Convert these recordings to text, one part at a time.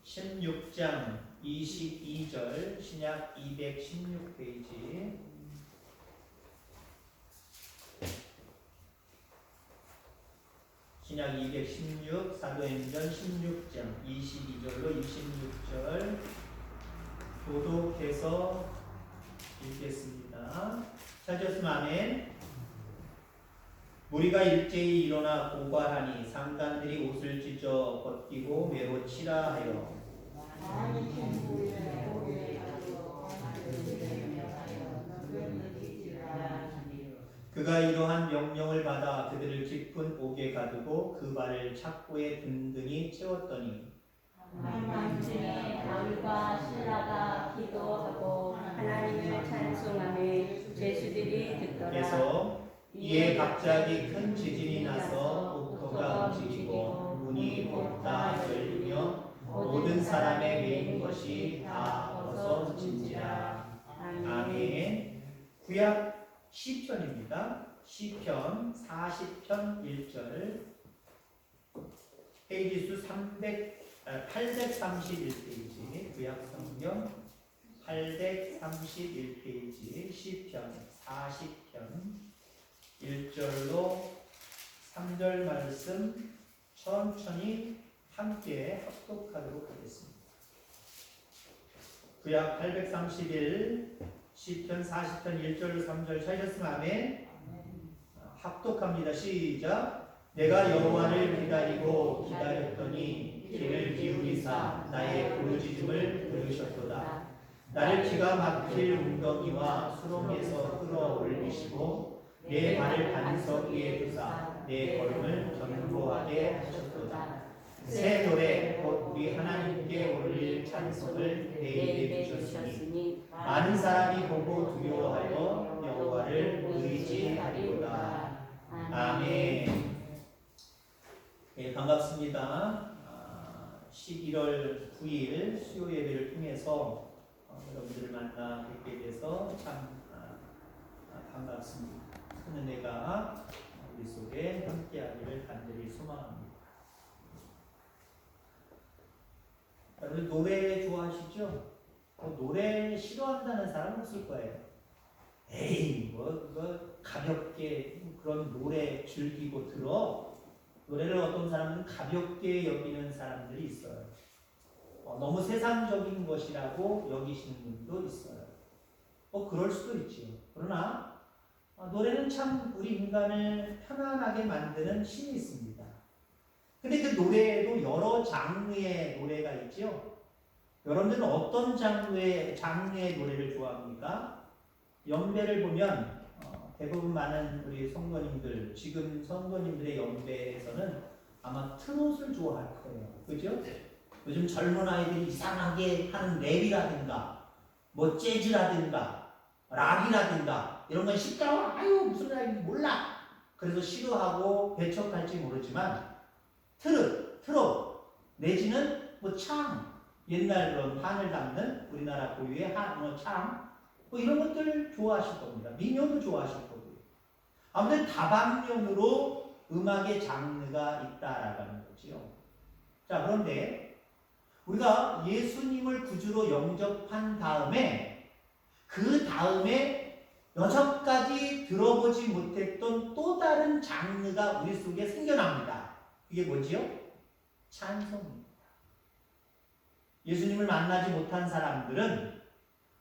16장 22절 신약 216페이지 신약 216 사도행전 16장 22절로 26절 교독해서 읽겠습니다. 찾으셨으면 아멘. 무리가 일제히 일어나 고발하니 상관들이 옷을 찢어 벗기고 매로 치라 하여 그가 이러한 명령을 받아 그들을 깊은 옥에 가두고 그 발을 착고에 든든히 채웠더니 한밤중에 바울과 실라가 기도하고 하나님을 찬송하며 죄수들이 듣더라. 이에 갑자기 큰 지진이 나서 옥토가 움직이고 문이 곧다 열리며 모든 사람의 메인 것이 다 벗어진지라. 아멘. 구약 시편입니다. 시편 40편 1절 페이지수 831페이지 구약 성경 831페이지 시편 40편 1절로 3절 말씀 천천히 함께 합독하도록 하겠습니다. 구약 831 시편 40편 1절로 3절 찾으셨으면 아멘. 합독합니다. 시작. 내가 여호와를 기다렸더니 귀를 기울이사 나의 부르짖음을 들으셨도다. 나를 기가 막힐 웅덩이와 수렁에서 끌어올리시고 내 발을 반석 위에 두사 내 걸음을 견고하게 하셨도다. 새 노래 곧 우리 하나님께 올릴 찬송을 내 입에 주셨으니 많은 사람이 보고 두려워하여 여호와를 의지하리로다. 아멘. 네, 반갑습니다. 11월 9일 수요 예배를 통해서 여러분들을 만나 뵙게 돼서 참 반갑습니다. 큰 은혜가 우리 속에 함께하기를 간절히 소망합니다. 여러분 노래 좋아하시죠? 노래 싫어한다는 사람 없을 거예요. 에이 그거 가볍게 그런 노래 즐기고 들어. 노래를 어떤 사람은 가볍게 여기는 사람들이 있어요. 너무 세상적인 것이라고 여기시는 분도 있어요. 그럴 수도 있지요. 그러나 노래는 참 우리 인간을 편안하게 만드는 힘이 있습니다. 근데 그 노래에도 여러 장르의 노래가 있죠. 여러분들은 어떤 장르의 노래를 좋아합니까? 연배를 보면 대부분 많은 우리 성도님들, 지금 성도님들의 연배에서는 아마 트롯을 좋아할 거예요. 그죠? 요즘 젊은 아이들이 이상하게 하는 랩이라든가 뭐 재즈라든가 락이라든가 이런 건 시끄러워. 아유 무슨 말인지 몰라. 그래서 싫어하고 배척할지 모르지만 트롯 내지는 뭐 창, 옛날 그런 판을 담는 우리나라 고유의 창 뭐 이런 것들 좋아하실 겁니다. 민요도 좋아하실 거고요. 아무튼 다방면으로 음악의 장르가 있다라는 거지요. 자, 그런데 우리가 예수님을 구주로 영접한 다음에 그 다음에 여태까지 들어보지 못했던 또 다른 장르가 우리 속에 생겨납니다. 그게 뭐지요? 찬송입니다. 예수님을 만나지 못한 사람들은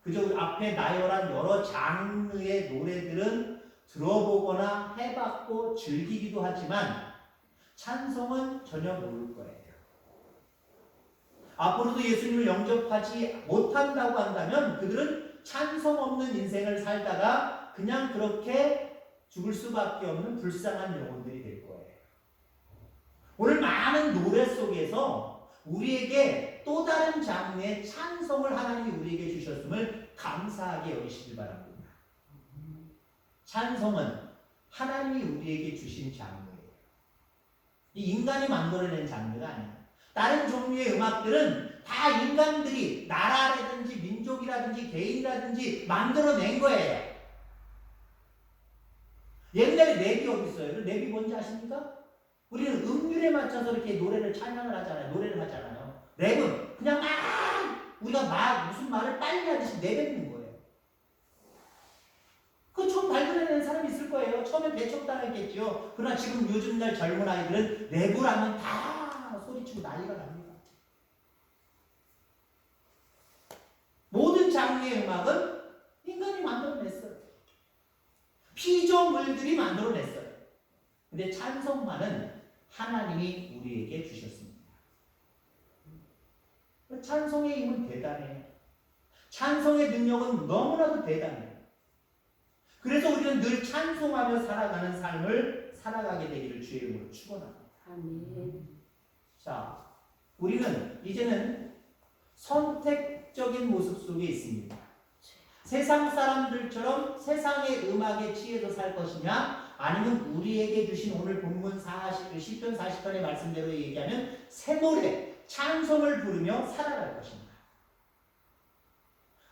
그저 앞에 나열한 여러 장르의 노래들은 들어보거나 해봤고 즐기기도 하지만 찬송은 전혀 모를 거예요. 앞으로도 예수님을 영접하지 못한다고 한다면 그들은 찬송 없는 인생을 살다가 그냥 그렇게 죽을 수밖에 없는 불쌍한 영혼들이 될 거예요. 오늘 많은 노래 속에서 우리에게 또 다른 장르의 찬송을 하나님이 우리에게 주셨음을 감사하게 여기시길 바랍니다. 찬송은 하나님이 우리에게 주신 장르예요. 이 인간이 만들어낸 장르가 아니에요. 다른 종류의 음악들은 다 인간들이 나라라든지 민족이라든지 개인이라든지 만들어낸 거예요. 옛날에 랩이 어디 있어요? 랩이 뭔지 아십니까? 우리는 음률에 맞춰서 이렇게 노래를 찬양을 하잖아요. 노래를 하잖아요. 랩은 그냥 되겠죠. 그러나 지금 요즘 날 젊은 아이들은 랩을 다 소리치고 난리가 납니다. 모든 장르의 음악은 인간이 만들어냈어요. 피조물들이 만들어냈어요. 근데 찬송만은 하나님이 우리에게 주셨습니다. 찬송의 힘은 대단해요. 찬송의 능력은 너무나도 대단해요. 그래서 우리는 늘 찬송하며 살아가는 삶을 살아가게 되기를 주의 이름으로 축원합니다. 아멘. 자, 우리는 이제는 선택적인 모습 속에 있습니다. 세상 사람들처럼 세상의 음악에 취해서 살 것이냐, 아니면 우리에게 주신 오늘 본문 10편 40편의 말씀대로 얘기하는 새 노래, 찬송을 부르며 살아갈 것인가.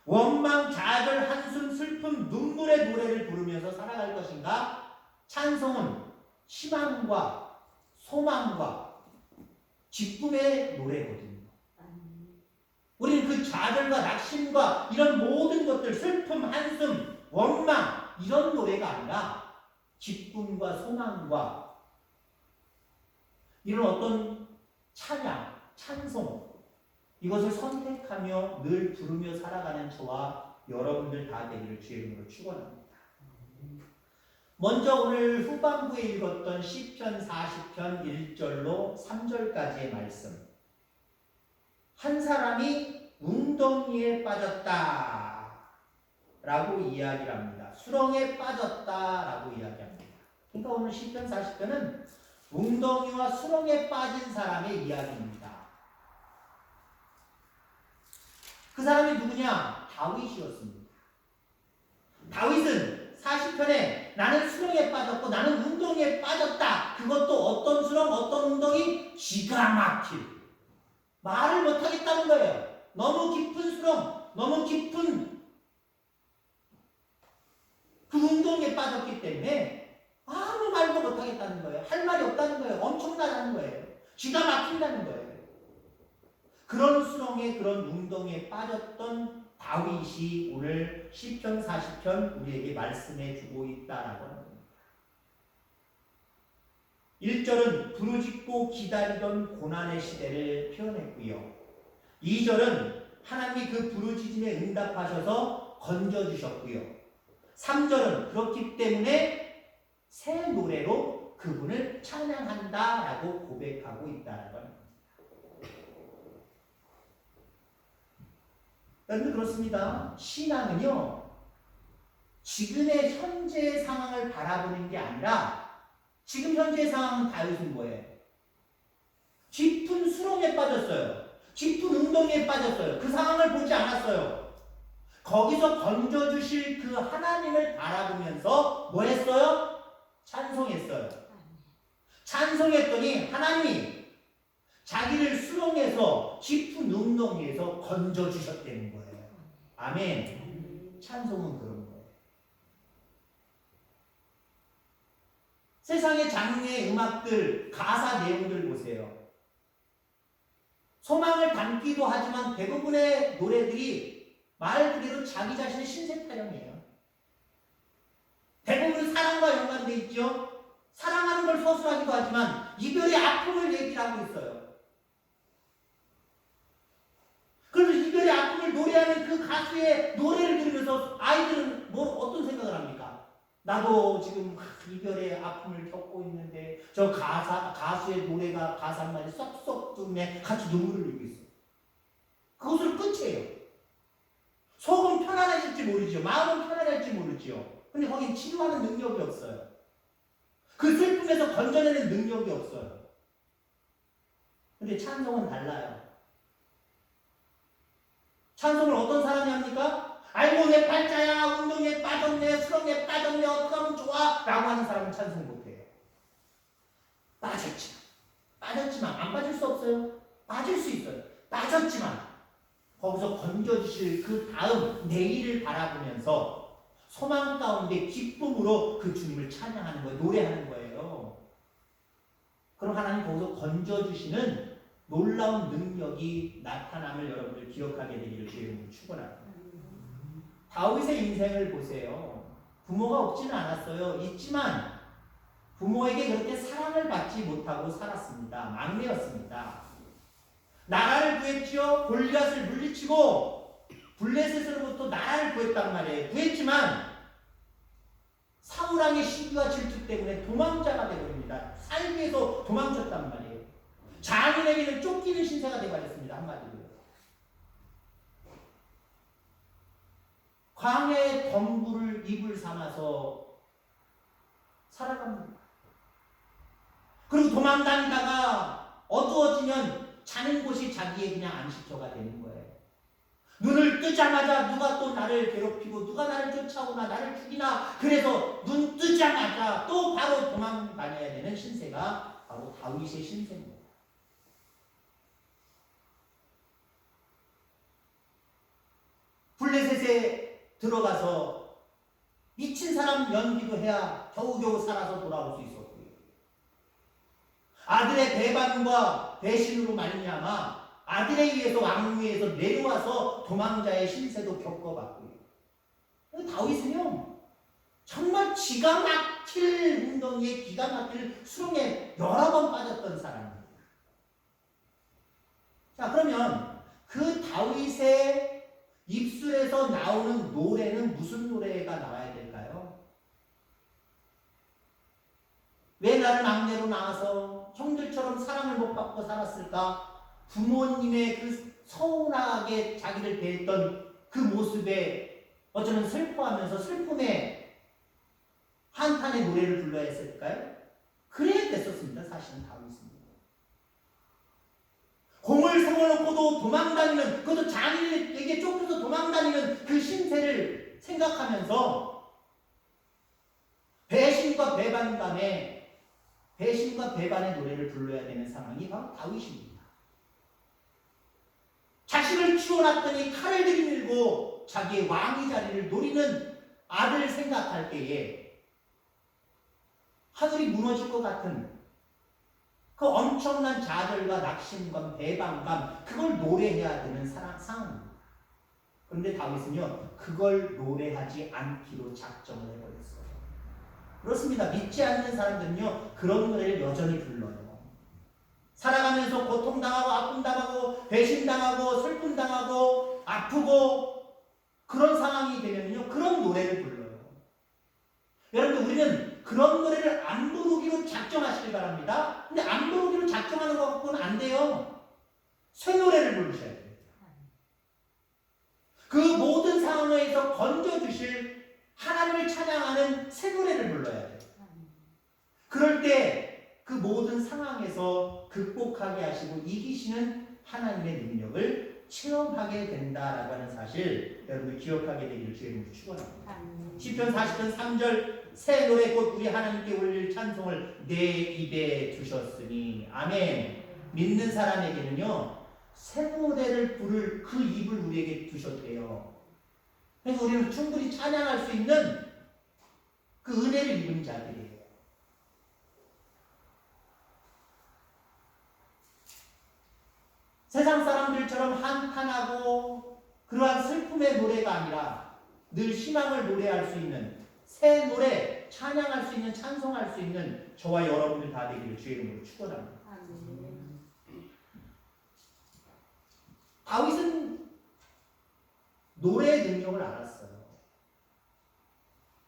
원망, 좌절, 한숨, 슬픔, 눈물의 노래를 부르면서 살아갈 것인가. 찬송은 희망과 소망과 기쁨의 노래거든요. 우리는 그 좌절과 낙심과 이런 모든 것들, 슬픔, 한숨, 원망, 이런 노래가 아니라 기쁨과 소망과 이런 어떤 찬양, 찬송, 이것을 선택하며 늘 부르며 살아가는 저와 여러분들 다 되기를 주의 이름으로 축원합니다. 먼저 오늘 후반부에 읽었던 시편 40편 1절로 3절까지의 말씀. 한 사람이 웅덩이에 빠졌다 라고 이야기를 합니다. 수렁에 빠졌다 라고 이야기합니다. 그러니까 오늘 시편 40편은 웅덩이와 수렁에 빠진 사람의 이야기입니다. 그 사람이 누구냐? 다윗이었습니다. 다윗은 40편에 나는 수렁에 빠졌고 나는 웅덩이에 빠졌다. 그것도 어떤 수렁, 어떤 웅덩이? 기가 막힐. 말을 못하겠다는 거예요. 너무 깊은 수렁, 너무 깊은 그 웅덩이에 빠졌기 때문에 아무 말도 못하겠다는 거예요. 할 말이 없다는 거예요. 엄청나다는 거예요. 기가 막힌다는 거예요. 그런 수렁에, 그런 웅덩이에 빠졌던 다윗이 오늘 시편 40편 우리에게 말씀해 주고 있다라고 합니다. 1절은 부르짖고 기다리던 고난의 시대를 표현했고요. 2절은 하나님이 그 부르짖음에 응답하셔서 건져주셨고요. 3절은 그렇기 때문에 새 노래로 그분을 찬양한다라고 고백하고 있다라고 합니다. 여러분 그렇습니다. 신앙은요, 지금의 현재의 상황을 바라보는 게 아니라 지금 현재의 상황은 다윗은 뭐예요? 깊은 수렁에 빠졌어요. 깊은 웅덩이에 빠졌어요. 그 상황을 보지 않았어요. 거기서 건져주실 그 하나님을 바라보면서 뭐 했어요? 찬송했어요. 찬송했더니 하나님이 자기를 수렁에서 깊은 웅덩이에서 건져주셨다는 거예요. 아멘. 찬송은 그런 거예요. 세상의 장르의 음악들, 가사 내용들 보세요. 소망을 담기도 하지만 대부분의 노래들이 말 그대로 자기 자신의 신세 타령이에요. 대부분 사랑과 연관되어 있죠. 사랑하는 걸 서술하기도 하지만 이별의 아픔을 얘기하고 있어요. 그래서 이별의 아픔을 노래하는 그 가수의 노래를 들으면서 아이들은 어떤 생각을 합니까? 나도 지금 이별의 아픔을 겪고 있는데 저 가수의 노래가 가사 한 마디 쏙쏙 뚫네 같이 눈물을 흘리고 있어. 그것으로 끝이에요. 속은 편안해질지 모르죠. 마음은 편안할지 모르죠. 근데 거긴 치료하는 능력이 없어요. 그 슬픔에서 건져내는 능력이 없어요. 근데 찬송은 달라요. 찬송을 어떤 사람이 합니까? 아이고 내 팔자야, 웅덩이에 빠졌네, 수렁에 빠졌네, 어떡하면 좋아 라고 하는 사람은 찬송 못해요. 빠졌지만 안 빠질 수 없어요. 빠질 수 있어요. 빠졌지만 거기서 건져주실 그 다음 내일을 바라보면서 소망 가운데 기쁨으로 그 주님을 찬양하는 거예요. 노래하는 거예요. 그럼 하나님 거기서 건져주시는 놀라운 능력이 나타남을 여러분들 기억하게 되기를 주의 이름으로 축원합니다. 다윗의 인생을 보세요. 부모가 없지는 않았어요. 있지만 부모에게 그렇게 사랑을 받지 못하고 살았습니다. 막내였습니다. 나라를 구했지요. 골리앗을 물리치고 블레셋으로부터 나라를 구했단 말이에요. 구했지만 사울왕의 시기와 질투 때문에 도망자가 되버립니다. 살기 위해서 도망쳤단 말이에요. 장인에게는 쫓기는 신세가 되어버렸습니다. 한마디로. 광야의 덤불을 입을 삼아서 살아갑니다. 그리고 도망다니다가 어두워지면 자는 곳이 자기의 그냥 안식처가 되는 거예요. 눈을 뜨자마자 누가 또 나를 괴롭히고 누가 나를 쫓아오나 나를 죽이나, 그래서 눈 뜨자마자 또 바로 도망다녀야 되는 신세가 바로 다윗의 신세입니다. 블레셋에 들어가서 미친 사람 연기도 해야 겨우겨우 살아서 돌아올 수 있었고요. 아들의 배반과 배신으로 말미암아 아들에 의해서 왕위에서 내려와서 도망자의 신세도 겪어봤고요. 다윗은요, 정말 기가 막힐 웅덩이에 기가 막힐 수렁에 여러 번 빠졌던 사람입니다. 자, 그러면 그 다윗의 입술에서 나오는 노래는 무슨 노래가 나와야 될까요? 왜 나를 막내로 낳아서 형들처럼 사랑을 못 받고 살았을까? 부모님의 그 서운하게 자기를 대했던 그 모습에 어쩌면 슬퍼하면서 슬픔에 한탄의 노래를 불러야 했을까요? 그래야 됐었습니다. 사실은 다윗은. 공을 세워놓고도 도망다니는, 그것도 장인에게 쫓겨서 도망다니는 그 신세를 생각하면서 배신과 배반의 노래를 불러야 되는 상황이 바로 다윗입니다. 자식을 키워놨더니 칼을 들이밀고 자기의 왕위 자리를 노리는 아들을 생각할 때에 하늘이 무너질 것 같은 그 엄청난 좌절과 낙심감, 배반감, 그걸 노래해야 되는 상황입니다. 그런데 다윗은요, 그걸 노래하지 않기로 작정을 해버렸어요. 그렇습니다. 믿지 않는 사람들은요, 그런 노래를 여전히 불러요. 살아가면서 고통당하고 아픔당하고 배신당하고 슬픔당하고 아프고 그런 상황이 되면요, 그런 노래를 불러요. 여러분, 우리는 그런 노래를 안 부르기로 작정하시길 바랍니다. 근데 안 부르기로 작정하는 것 갖고는 안 돼요. 새 노래를 부르셔야 돼요. 그 모든 상황에서 건져주실 하나님을 찬양하는 새 노래를 불러야 돼요. 그럴 때 그 모든 상황에서 극복하게 하시고 이기시는 하나님의 능력을 체험하게 된다라고 하는 사실, 여러분 기억하게 되기를 주의 이름으로 축원합니다. 시편 40편 3절, 새 노래 곧 우리 하나님께 올릴 찬송을 내 입에 두셨으니. 아멘. 믿는 사람에게는요, 새 노래를 부를 그 입을 우리에게 두셨대요. 그래서 우리는 충분히 찬양할 수 있는 그 은혜를 입은 자들이에요. 세상 사람들처럼 한탄하고 그러한 슬픔의 노래가 아니라 늘 희망을 노래할 수 있는 새 노래, 찬양할 수 있는, 찬송할 수 있는 저와 여러분들 다 되기를 주의 이름으로 축원합니다. 다윗은 노래의 능력을 알았어요.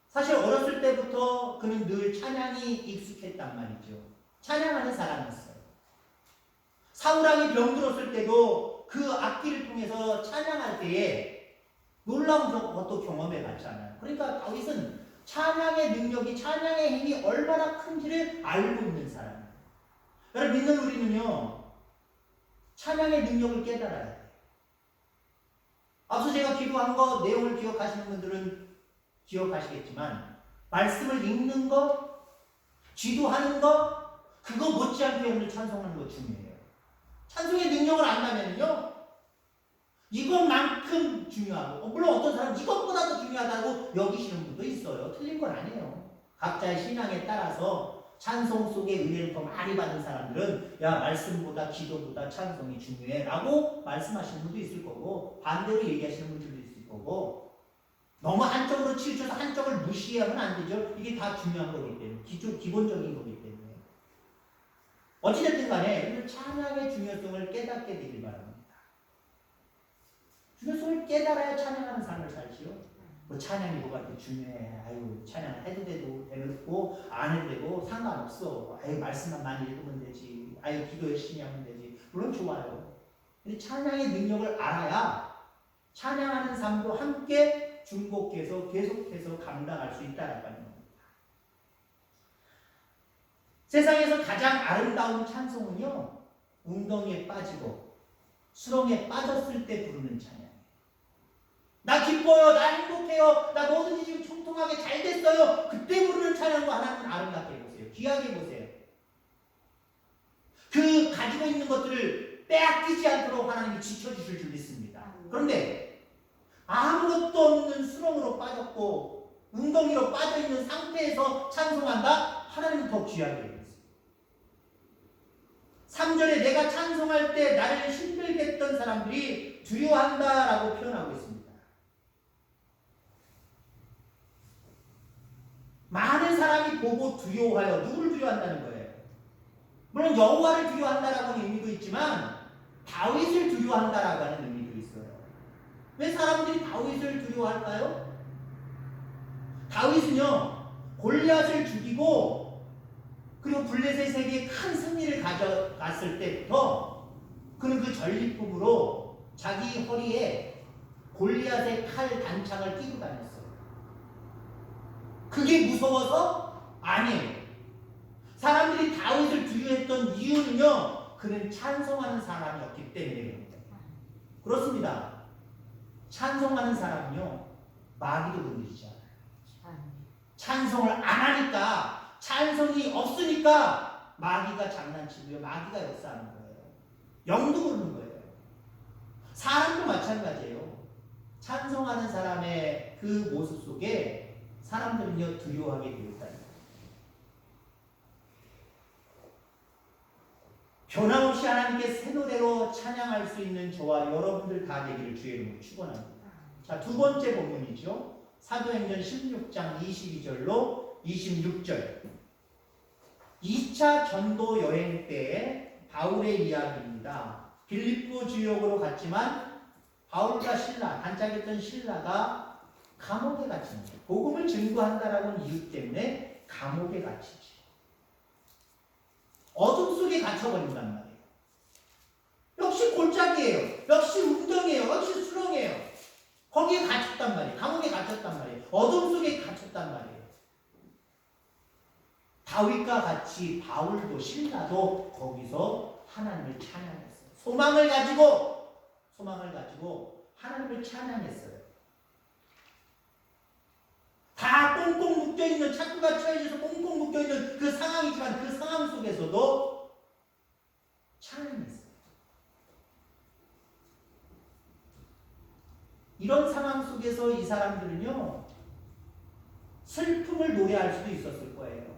사실 어렸을 때부터 그는 늘 찬양이 익숙했단 말이죠. 찬양하는 사람이었어요. 사울왕이 병들었을 때도 그 악기를 통해서 찬양할 때에 놀라운 것도 경험해 봤잖아요. 그러니까 다윗은 찬양의 능력이, 찬양의 힘이 얼마나 큰지를 알고 있는 사람이에요. 여러분, 믿는 우리는요, 찬양의 능력을 깨달아야 돼요. 앞서 제가 기도한 거 내용을 기억하시는 분들은 기억하시겠지만, 말씀을 읽는 거, 기도하는 거, 그거 못지않게 여러분들 찬송하는 거 중요해요. 찬송의 능력을 안다면요, 이것만큼 중요하고, 물론 어떤 사람은 이것보다 더 중요하다고 여기시는 분도 있어요. 틀린 건 아니에요. 각자의 신앙에 따라서 찬송 속에 은혜를 더 많이 받은 사람들은 야, 말씀보다 기도보다 찬송이 중요해 라고 말씀하시는 분도 있을 거고, 반대로 얘기하시는 분들도 있을 거고, 너무 한쪽으로 치우쳐서 한쪽을 무시하면 안 되죠. 이게 다 중요한 거기 때문에, 기본적인 거기 때문에. 어찌됐든 간에 찬양의 중요성을 깨닫게 되길 바랍니다. 중요성을 깨달아야 찬양하는 삶을 살지요. 뭐 찬양이 뭐가 이렇게 중요해. 아유, 찬양 해도 되고, 해놓고, 안 해도 되고, 상관없어. 아유, 말씀만 많이 읽으면 되지. 아유, 기도 열심히 하면 되지. 물론 좋아요. 근데 찬양의 능력을 알아야 찬양하는 삶도 함께 중복해서 계속해서 감당할 수 있다는 겁니다. 세상에서 가장 아름다운 찬송은요, 웅덩이에 빠지고 수렁에 빠졌을 때 부르는 찬양. 나 기뻐요, 나 행복해요, 나 뭐든지 지금 통통하게 잘 됐어요. 그때 부르는 찬양과 하나님은 아름답게 보세요. 귀하게 보세요. 그 가지고 있는 것들을 빼앗기지 않도록 하나님이 지켜주실 줄 믿습니다. 그런데 아무것도 없는 수렁으로 빠졌고 웅덩이로 빠져있는 상태에서 찬송한다? 하나님은 더 귀하게 해요. 3절에 내가 찬송할 때 나를 힘들게 했던 사람들이 두려워한다라고 표현하고 있습니다. 많은 사람이 보고 두려워하여 누구를 두려워한다는 거예요? 물론 여호와를 두려워한다라고 하는 의미도 있지만 다윗을 두려워한다라고 하는 의미도 있어요. 왜 사람들이 다윗을 두려워할까요? 다윗은요, 골리앗을 죽이고 그리고 블레셋에게 큰 승리를 가져갔을 때부터 그는 그 전리품으로 자기 허리에 골리앗의 칼 단창을 끼고 다녔어요. 그게 무서워서? 아니에요. 사람들이 다윗을 두려워했던 이유는요, 그는 찬송하는 사람이었기 때문에 그럽니다. 그렇습니다. 찬송하는 사람은요, 마귀도 건드리지 않아요. 찬송을 안 하니까, 찬송이 없으니까 마귀가 장난치고요, 마귀가 역사하는 거예요. 영도 그러는 거예요. 사람도 마찬가지예요. 찬송하는 사람의 그 모습 속에 사람들은요, 두려워하게 되었다. 변함없이 하나님께 새 노래로 찬양할 수 있는 저와 여러분들 다 되기를 주의 이름으로 축원합니다. 자, 두 번째 본문이죠. 사도행전 16장 22절로 26절. 2차 전도 여행 때 바울의 이야기입니다. 빌립보 지역으로 갔지만 바울과 신라, 단짝했던 신라가 감옥에 갇힙니다. 복음을 증거한다라는 이유 때문에 감옥에 갇히지. 어둠 속에 갇혀버린단 말이에요. 역시 골짜기예요. 역시 웅덩이에요. 역시 수렁이에요. 거기에 갇혔단 말이에요. 감옥에 갇혔단 말이에요. 어둠 속에 갇혔단 말이에요. 다윗과 같이 바울도 신라도 거기서 하나님을 찬양했어요. 소망을 가지고 하나님을 찬양했어요. 다 꽁꽁 묶여있는, 착구가 처해져서 꽁꽁 묶여있는 그 상황이지만 그 상황 속에서도 찬양했어요. 이런 상황 속에서 이 사람들은요, 슬픔을 노래할 수도 있었을 거예요.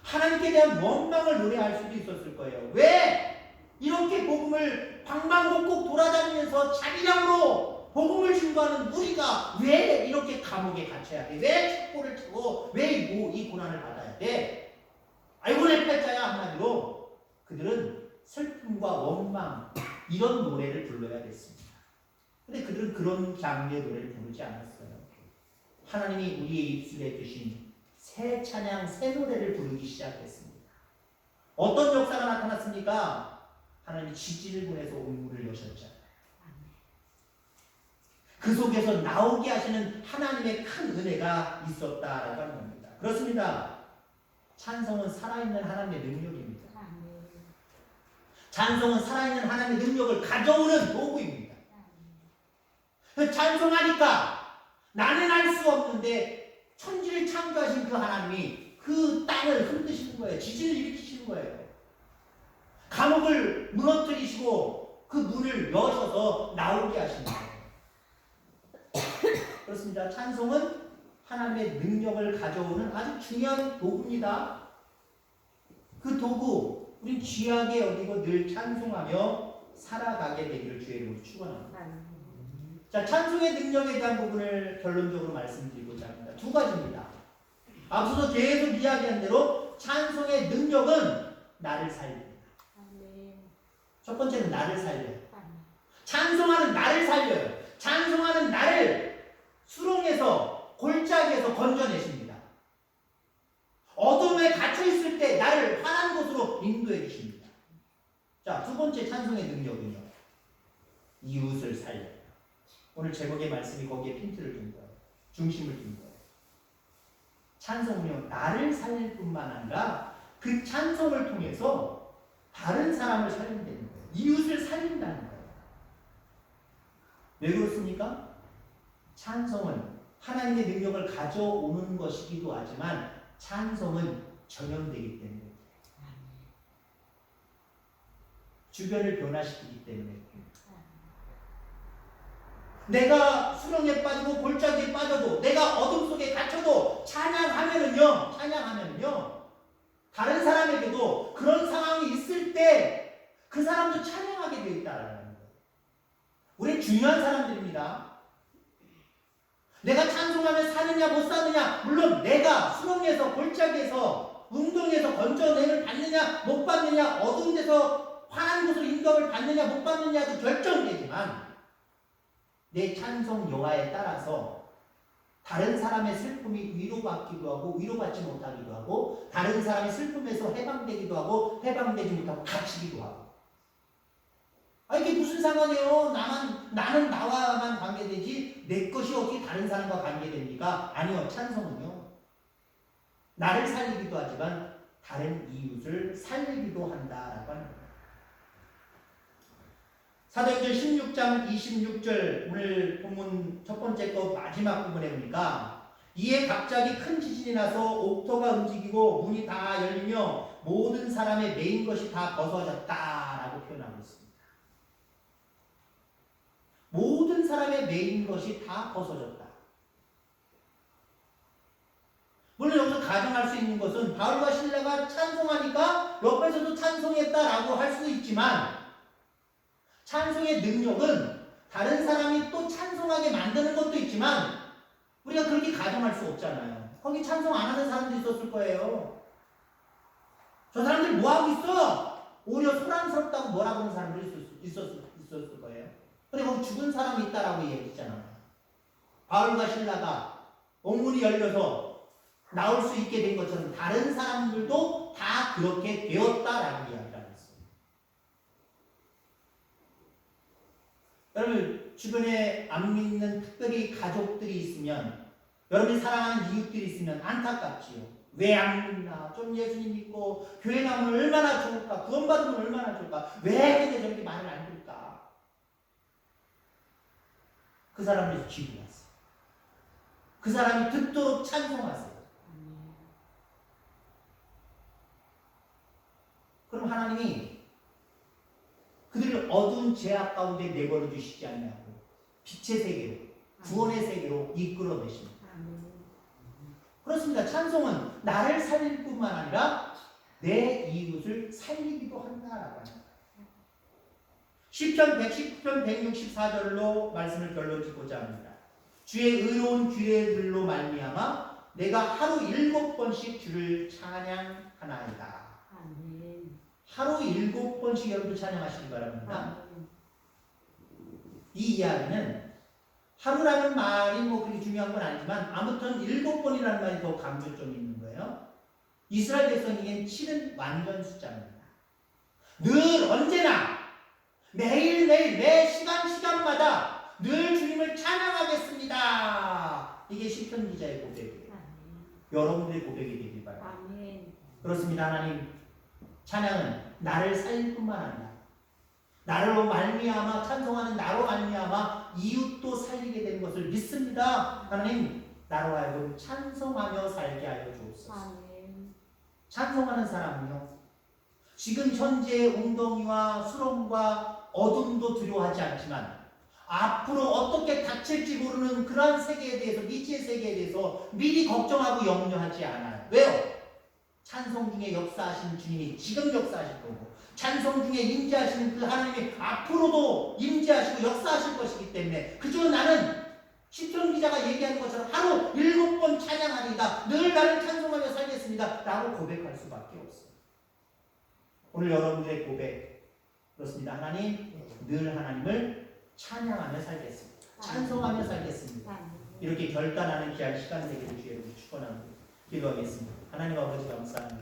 하나님께 대한 원망을 노래할 수도 있었을 거예요. 왜? 이렇게 복음을 방방곡곡 돌아다니면서 자기량으로 복음을 증거하는 우리가 왜 이렇게 감옥에 갇혀야 돼? 왜 책고를 치고 왜 이 고난을 받아야 돼? 아이고 내 팔자야. 한마디로 그들은 슬픔과 원망 이런 노래를 불러야 됐습니다. 근데 그들은 그런 장르의 노래를 부르지 않았어요. 하나님이 우리의 입술에 주신 새 찬양, 새 노래를 부르기 시작했습니다. 어떤 역사가 나타났습니까? 하나님이 지진을 보내서 온물을 여셨잖아요. 그 속에서 나오게 하시는 하나님의 큰 은혜가 있었다라고 하는 겁니다. 그렇습니다. 찬송은 살아있는 하나님의 능력입니다. 찬송은 살아있는 하나님의 능력을 가져오는 도구입니다. 찬송하니까 나는 알 수 없는데 천지를 창조하신 그 하나님이 그 땅을 흔드시는 거예요. 지진을 일으키시는 거예요. 감옥을 무너뜨리시고 그 문을 여셔서 나오게 하시는 거예요. 그렇습니다. 찬송은 하나님의 능력을 가져오는 아주 중요한 도구입니다. 그 도구, 우린 귀하게 여기고 늘 찬송하며 살아가게 되기를 주의 이름으로 축원합니다. 자, 찬송의 능력에 대한 부분을 결론적으로 말씀드리고자 합니다. 두 가지입니다. 앞서서 계속 이야기한 대로 찬송의 능력은 나를 살립니다. 첫 번째는 나를 살려요. 찬송하는 나를 살려요. 찬송하는 나를 수렁에서 골짜기에서 건져내십니다. 어둠에 갇혀있을 때 나를 환한 곳으로 인도해 주십니다. 자, 두 번째 찬송의 능력은요, 이웃을 살려요. 오늘 제목의 말씀이 거기에 핀트를 둔 거예요. 중심을 둔 거예요. 찬송은요, 나를 살릴 뿐만 아니라 그 찬송을 통해서 다른 사람을 살린다는 거예요. 이웃을 살린다는 거예요. 왜 그렇습니까? 찬송은 하나님의 능력을 가져오는 것이기도 하지만 찬송은 전염되기 때문에, 주변을 변화시키기 때문에, 내가 수렁에 빠지고 골짜기에 빠져도, 내가 어둠 속에 갇혀도 찬양하면은요, 다른 사람에게도 그런 상황이 있을 때 그 사람도 찬양하게 되어 있다라는 거예요. 우리 중요한 사람들입니다. 내가 찬송하면 사느냐 못 사느냐, 물론 내가 수렁에서 골짜기에서 웅덩이에서 건져내를 받느냐 못 받느냐, 어두운 데서 환한 곳으로 인도를 받느냐 못 받느냐도 결정되지만 내 찬송 여하에 따라서 다른 사람의 슬픔이 위로받기도 하고 위로받지 못하기도 하고, 다른 사람의 슬픔에서 해방되기도 하고 해방되지 못하고 갇히기도 하고. 이게 무슨 상관이에요? 나는 나와만 관계되지 내 것이 어떻게 다른 사람과 관계됩니까? 아니요. 찬송은요, 나를 살리기도 하지만 다른 이웃을 살리기도 한다라고 하는 거예요. 사도행전 16장 26절, 오늘 본문 첫 번째 거 마지막 부분에 보니까, 이에 갑자기 큰 지진이 나서 옥토가 움직이고 문이 다 열리며 모든 사람의 매인 것이 다 벗어졌다라고 표현하고 있습니다. 모든 사람의 매인 것이 다 벗어졌다. 물론 여기서 가정할 수 있는 것은 바울과 실라가 찬송하니까 옆에서도 찬송했다라고 할 수도 있지만, 찬송의 능력은 다른 사람이 또 찬송하게 만드는 것도 있지만 우리가 그렇게 가정할 수 없잖아요. 거기 찬송 안 하는 사람도 있었을 거예요. 저 사람들 뭐하고 있어? 오히려 소란스럽다고 뭐라 그러는 사람들이 있었을 거예요. 근데 거기 죽은 사람이 있다라고 얘기했잖아요. 바울과 실라가 옥문이 열려서 나올 수 있게 된 것처럼 다른 사람들도 다 그렇게 되었다라고 이야기를 했어요. 여러분, 주변에 안 믿는 특별히 가족들이 있으면, 여러분이 사랑하는 이웃들이 있으면 안타깝지요. 왜 안 믿나? 좀 예수님 믿고 교회 나오면 얼마나 좋을까? 구원받으면 얼마나 좋을까? 왜 근데 저렇게 말을 안 들을까? 그 사람들이 기도하세요. 그 사람이 듣도록 찬송하세요. 그럼 하나님이 그들을 어두운 죄악 가운데 내버려 두시지 않냐고 빛의 세계로, 구원의 세계로 이끌어내십니다. 그렇습니다. 찬송은 나를 살릴 뿐만 아니라 내 이웃을 살리기도 한다라고 합니다. 시편 119편 164절로 말씀을 결론 짓고자 합니다. 주의 의로운 규례들로 말미암아 내가 하루 7번씩 주를 찬양하나이다. 하루 7번씩 여러분 찬양하시기 바랍니다. 이 이야기는 하루라는 말이 뭐 그렇게 중요한 건 아니지만 아무튼 7번이라는 말이 더 강조점이 있는 거예요. 이스라엘 백성에겐 7은 완전 숫자입니다. 늘 언제나 매일매일 매 시간마다 늘 주님을 찬양하겠습니다. 이게 시편 기자의 고백이에요. 여러분들의 고백이 되길 바랍니다. 그렇습니다. 하나님, 찬양은 나를 살릴 뿐만 아니라 나로 말미암아, 찬송하는 나로 말미암아 이웃도 살리게 되는 것을 믿습니다. 하나님, 나로 하여금 찬송하며 살게 하여 주옵소서. 찬송하는 사람은요, 지금 현재의 웅덩이와 수렁과 어둠도 두려워하지 않지만 앞으로 어떻게 닥칠지 모르는 그러한 세계에 대해서, 미지의 세계에 대해서 미리 걱정하고 염려하지 않아요. 왜요? 찬송 중에 역사하신 주님이 지금 역사하실 거고, 찬송 중에 임재하시는 그 하나님이 앞으로도 임재하시고 역사하실 것이기 때문에 그저 나는 시편 기자가 얘기하는 것처럼 하루 7번 찬양하리이다. 늘 나를 찬송하며 살겠습니다. 라고 고백할 수밖에 없어요. 오늘 여러분들의 고백 그렇습니다. 하나님, 늘 하나님을 찬양하며 살겠습니다. 찬송하며 살겠습니다. 이렇게 결단하는 귀한 시간 되기를 주의 이름으로 축원합니다. 기도하겠습니다. 하나님 아버지 감사합니다.